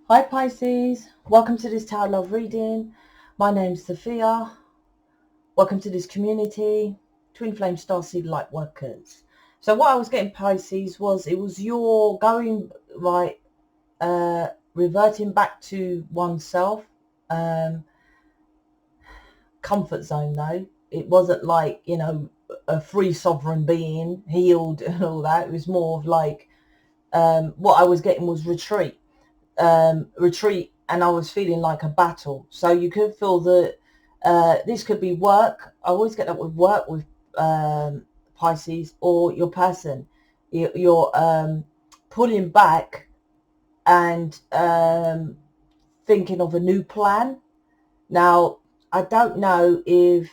Hi Pisces, welcome to this Tower Love reading. My name's Sophia. Welcome to this community, Twin Flame Starseed Lightworkers. So what I was getting, Pisces, was it was your going right, reverting back to oneself, comfort zone though. It wasn't like, you know, a free sovereign being, healed and all that. It was more of like, what I was getting was retreat, and I was feeling like a battle. So you could feel that this could be work. I always get that with work with Pisces, or your person. You're pulling back and thinking of a new plan. Now, I don't know if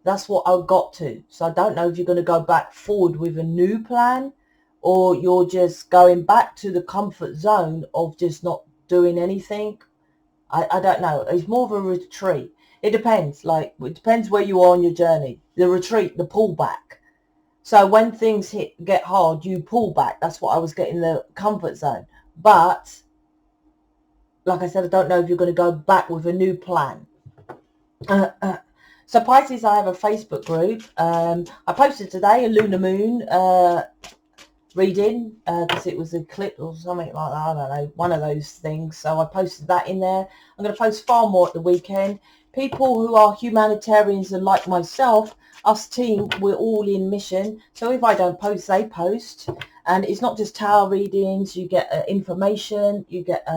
that's what I got to. So I don't know if you're going to go back forward with a new plan, or you're just going back to the comfort zone of just not doing anything. I don't know. It's more of a retreat. It depends. Like, it depends where you are on your journey. The retreat, the pullback. So when things get hard, you pull back. That's what I was getting, the comfort zone. But like I said, I don't know if you're going to go back with a new plan. So Pisces, I have a Facebook group. I posted today a lunar moon reading because it was a clip or something like that. I don't know, one of those things. So I posted that in there. I'm going to post far more at the weekend. People who are humanitarians and like myself, us team, we're all in mission. So if I don't post, they post. And it's not just tarot readings. You get information. You get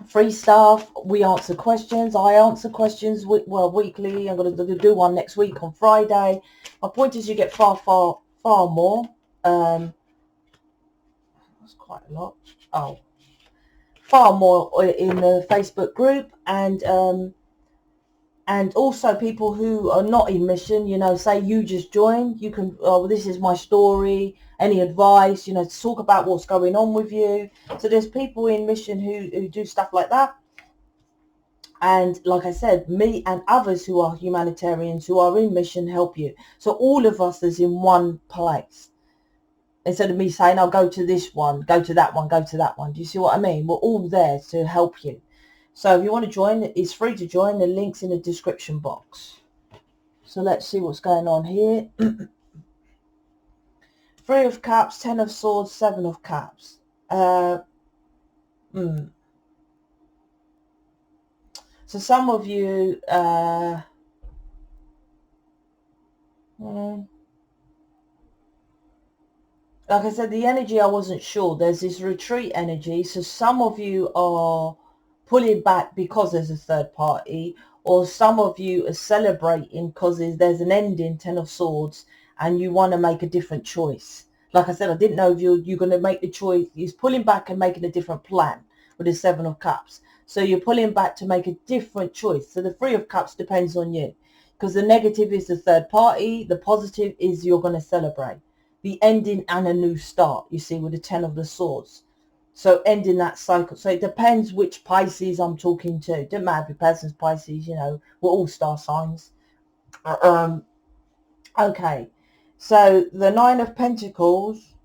free stuff. We answer questions. I answer questions weekly. I'm going to do one next week on Friday. My point is, you get far more. That's quite a lot. Far more in the Facebook group, and also people who are not in mission. You know, say you just joined, you can, this is my story, any advice, you know, to talk about what's going on with you. So there's people in mission who do stuff like that. And like I said, me and others who are humanitarians who are in mission help you. So all of us is in one place. Instead of me saying, I'll go to this one, go to that one, go to that one. Do you see what I mean? We're all there to help you. So if you want to join, it's free to join. The link's in the description box. So let's see what's going on here. 3 of Cups, 10 of Swords, 7 of Cups. So some of you, like I said, the energy, I wasn't sure. There's this retreat energy. So some of you are pulling back because there's a third party, or some of you are celebrating because there's an ending, 10 of Swords, and you want to make a different choice. Like I said, I didn't know if you're going to make the choice. He's pulling back and making a different plan with the 7 of Cups. So you're pulling back to make a different choice. So the 3 of Cups depends on you, because the negative is the third party. The positive is you're going to celebrate the ending and a new start, you see, with the 10 of the Swords. So ending that cycle. So it depends which Pisces I'm talking to. It doesn't matter if your person's Pisces, you know, we're all star signs. Okay, so the 9 of Pentacles,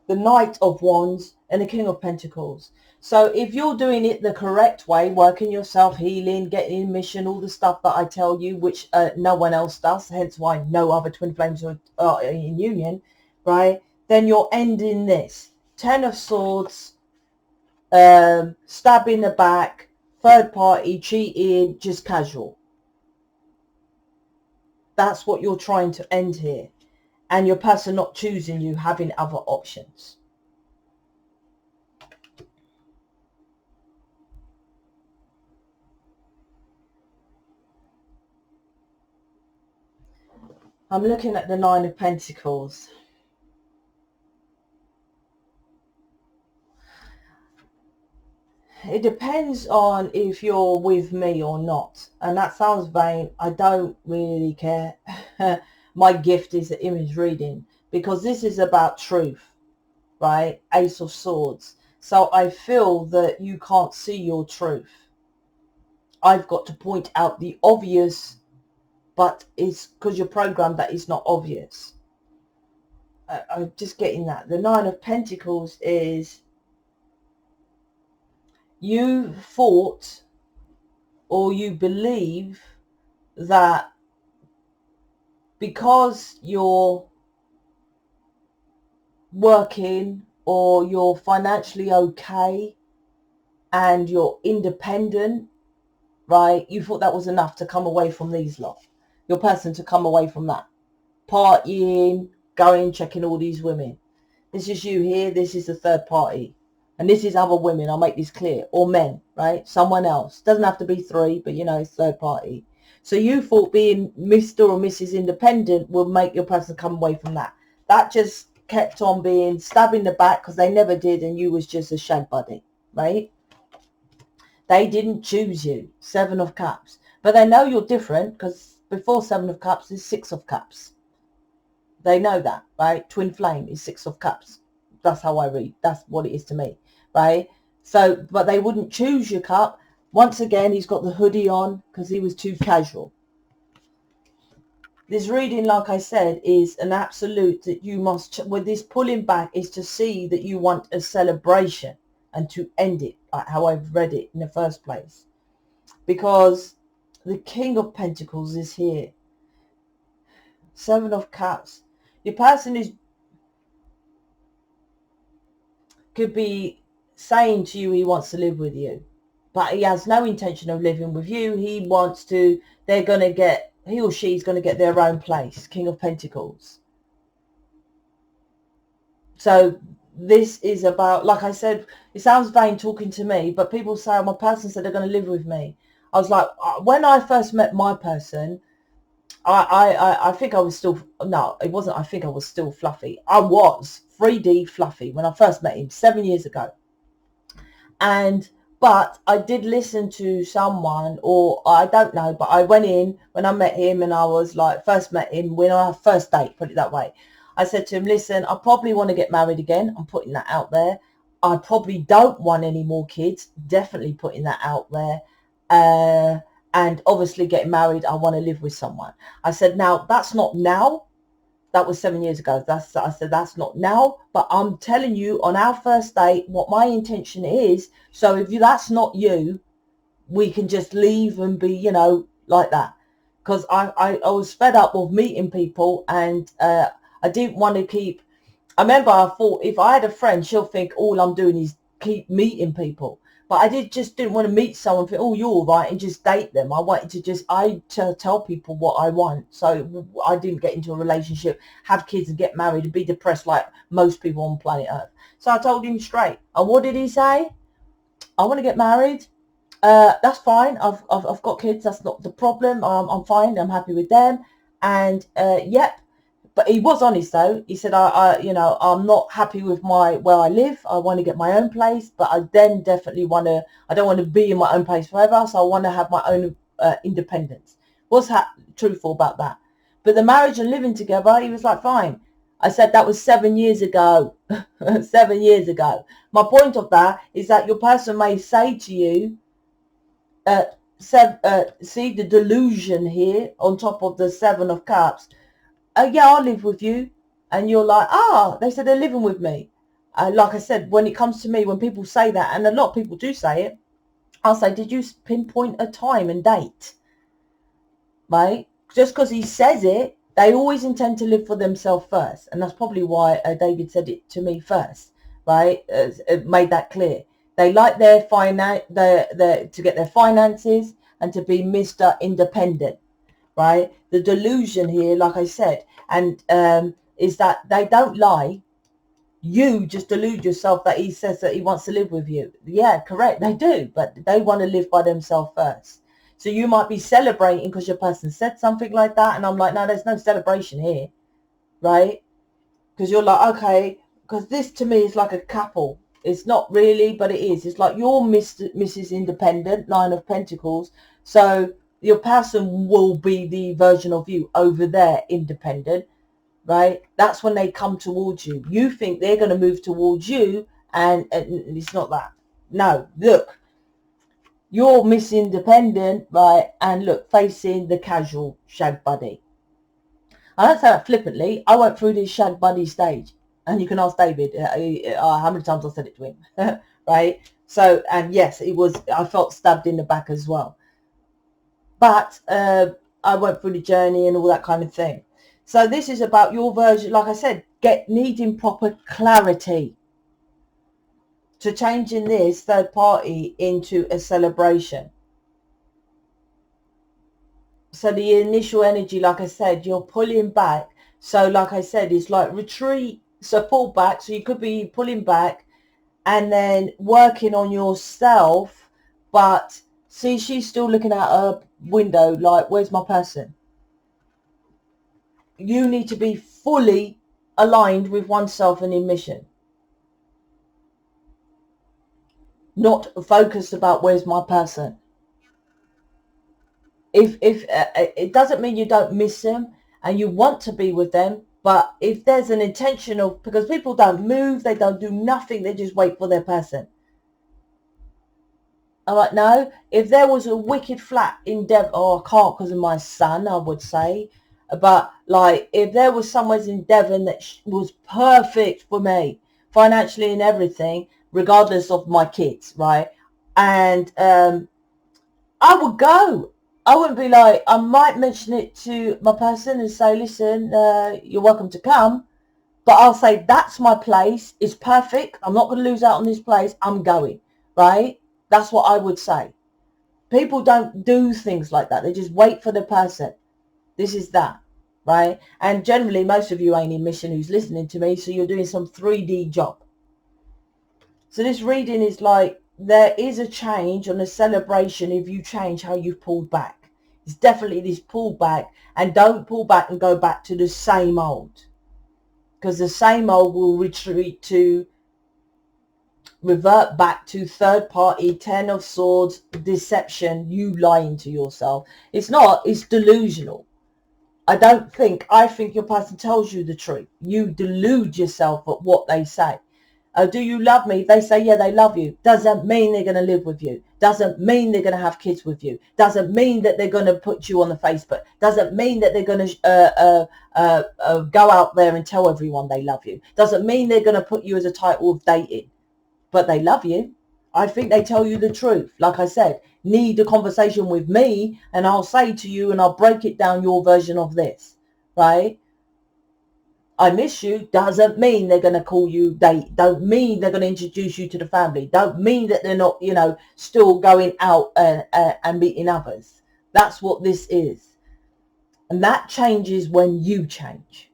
the Knight of Wands, and the King of Pentacles. So if you're doing it the correct way, working yourself, healing, getting in mission, all the stuff that I tell you, which no one else does, hence why no other twin flames are in union, right? Then you're ending this. 10 of Swords, stab in the back, third party, cheating, just casual. That's what you're trying to end here. And your person not choosing you, having other options. I'm looking at the 9 of Pentacles. It depends on if you're with me or not. And that sounds vain. I don't really care. My gift is the image reading, because this is about truth, right? Ace of Swords. So I feel that you can't see your truth. I've got to point out the obvious, but it's because you're programmed that it's not obvious. I'm just getting that. The 9 of Pentacles is you thought or you believe that because you're working or you're financially okay and you're independent, right, you thought that was enough to come away from these lot, your person to come away from that, partying, going, checking all these women. This is you here, this is the third party, and this is other women, I'll make this clear, or men, right, someone else, doesn't have to be three, but you know, it's third party. So you thought being Mr. or Mrs. Independent will make your person come away from that. That just kept on being stabbed in the back because they never did, and you was just a shag buddy, right? They didn't choose you. 7 of Cups. But they know you're different because before 7 of Cups is 6 of Cups. They know that, right? Twin flame is 6 of Cups. That's how I read. That's what it is to me, right? So, but they wouldn't choose your cup. Once again, he's got the hoodie on because he was too casual. This reading, like I said, is an absolute that you must, with this pulling back, is to see that you want a celebration and to end it, like how I've read it in the first place. Because the King of Pentacles is here. 7 of Cups. Your person could be saying to you he wants to live with you, but he has no intention of living with you. He wants to, he or she's going to get their own place. King of Pentacles. So this is about, like I said, it sounds vain talking to me, but people say, oh, my person said they're going to live with me. I was like, when I first met my person, I think I was still, no, it wasn't, I think I was still fluffy. I was 3D fluffy when I first met him 7 years ago. But I did listen to someone, or I don't know, but I went in when I met him and I was like, first met him when I had first date, put it that way. I said to him, listen, I probably want to get married again. I'm putting that out there. I probably don't want any more kids. Definitely putting that out there. And obviously getting married, I want to live with someone. I said, now, that's not now. That was 7 years ago. I said, that's not now. But I'm telling you on our first date what my intention is. So if that's not you, we can just leave and be, you know, like that. Because I was fed up of meeting people, and I didn't want to keep. I remember I thought if I had a friend, she'll think all I'm doing is keep meeting people. But I just didn't want to meet someone, think, oh, you're all right, and just date them. I wanted to tell people what I want. So I didn't get into a relationship, have kids and get married and be depressed like most people on planet Earth. So I told him straight. And what did he say? I want to get married. That's fine. I've got kids. That's not the problem. I'm fine. I'm happy with them. And yep. But he was honest though. He said, I'm not happy with where I live. I want to get my own place, but I then definitely I don't want to be in my own place forever. So I want to have my own independence. Was truthful about that. But the marriage and living together, he was like, fine. I said that was 7 years ago. 7 years ago. My point of that is that your person may say to you, see the delusion here on top of the 7 of Cups. Yeah, I'll live with you. And you're like, they said they're living with me. Like I said, when it comes to me, when people say that, and a lot of people do say it, I'll say, did you pinpoint a time and date? Right? Just because he says it, they always intend to live for themselves first. And that's probably why David said it to me first, right? It made that clear. They like their to get their finances and to be Mr. Independent. Right, the delusion here, like I said, and is that they don't lie. You just delude yourself that he says that he wants to live with you. Yeah, correct, they do, but they want to live by themselves first. So you might be celebrating because your person said something like that, and I'm like, no, there's no celebration here, right? Because you're like, okay, because this to me is like a couple. It's not really, but it is. It's like you're Mrs. Independent, 9 of Pentacles, so your person will be the version of you over there, independent, right? That's when they come towards you. You think they're going to move towards you, and it's not that. No, look, you're Miss Independent, right? And look, facing the casual shag buddy. I don't say that flippantly. I went through this shag buddy stage. And you can ask David how many times I said it to him. Right? So, and yes, I felt stabbed in the back as well. But I went through the journey and all that kind of thing. So this is about your version, like I said, needing proper clarity to changing this third party into a celebration. So the initial energy, like I said, you're pulling back. So like I said, it's like retreat, so pull back. So you could be pulling back and then working on yourself. But see, she's still looking out her window like, where's my person? You need to be fully aligned with oneself and in mission. Not focused about where's my person. If it doesn't mean you don't miss them and you want to be with them, but if there's an intention of, because people don't move, they don't do nothing, they just wait for their person. All right, no, if there was a wicked flat in Devon, I can't because of my son, I would say, but like if there was somewhere in Devon that was perfect for me financially and everything, regardless of my kids, right? And I would go. I wouldn't be like, I might mention it to my person and say, listen, you're welcome to come. But I'll say, that's my place. It's perfect. I'm not going to lose out on this place. I'm going, right? That's what I would say. People don't do things like that. They just wait for the person. This is that, right? And generally, most of you ain't in mission who's listening to me. So you're doing some 3D job. So this reading is like, there is a change on a celebration if you change how you've pulled back. It's definitely this pull back, and don't pull back and go back to the same old, because the same old will revert back to third party, 10 of swords, deception, you lying to yourself. It's not, it's delusional. I think your person tells you the truth. You delude yourself at what they say. Do you love me? They say, yeah, they love you. Doesn't mean they're going to live with you. Doesn't mean they're going to have kids with you. Doesn't mean that they're going to put you on the Facebook. Doesn't mean that they're going to go out there and tell everyone they love you. Doesn't mean they're going to put you as a title of dating. But they love you. I think they tell you the truth. Like I said, need a conversation with me and I'll say to you and I'll break it down your version of this, right? I miss you doesn't mean they're going to call you date. Don't mean they're going to introduce you to the family. Don't mean that they're not, still going out and meeting others. That's what this is. And that changes when you change.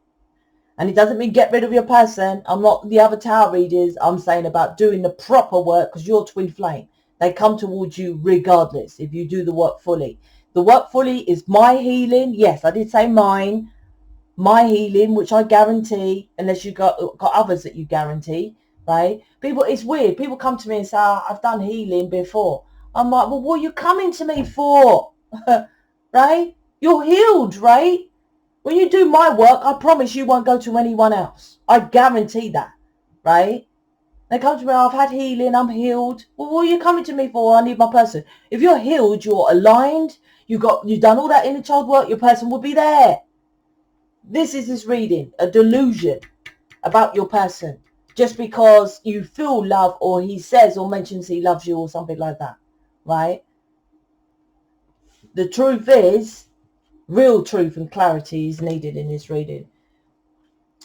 And it doesn't mean get rid of your person. I'm not the other tarot readers. I'm saying about doing the proper work, because you're twin flame. They come towards you regardless if you do the work fully. The work fully is my healing. Yes, I did say mine. My healing, which I guarantee, unless you got others that you guarantee, right? People, it's weird. People come to me and say, I've done healing before. I'm like, well, what are you coming to me for? Right? You're healed, right? When you do my work, I promise you won't go to anyone else. I guarantee that, right? They come to me, I've had healing, I'm healed. Well, what are you coming to me for? I need my person. If you're healed, you're aligned, you've done all that inner child work, your person will be there. This is this reading, a delusion about your person. Just because you feel love or he says or mentions he loves you or something like that, right? The truth is, real truth and clarity is needed in this reading.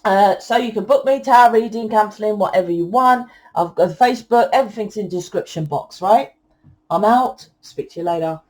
So you can book me, tarot reading, counselling, whatever you want. I've got Facebook, everything's in the description box, right? I'm out. Speak to you later.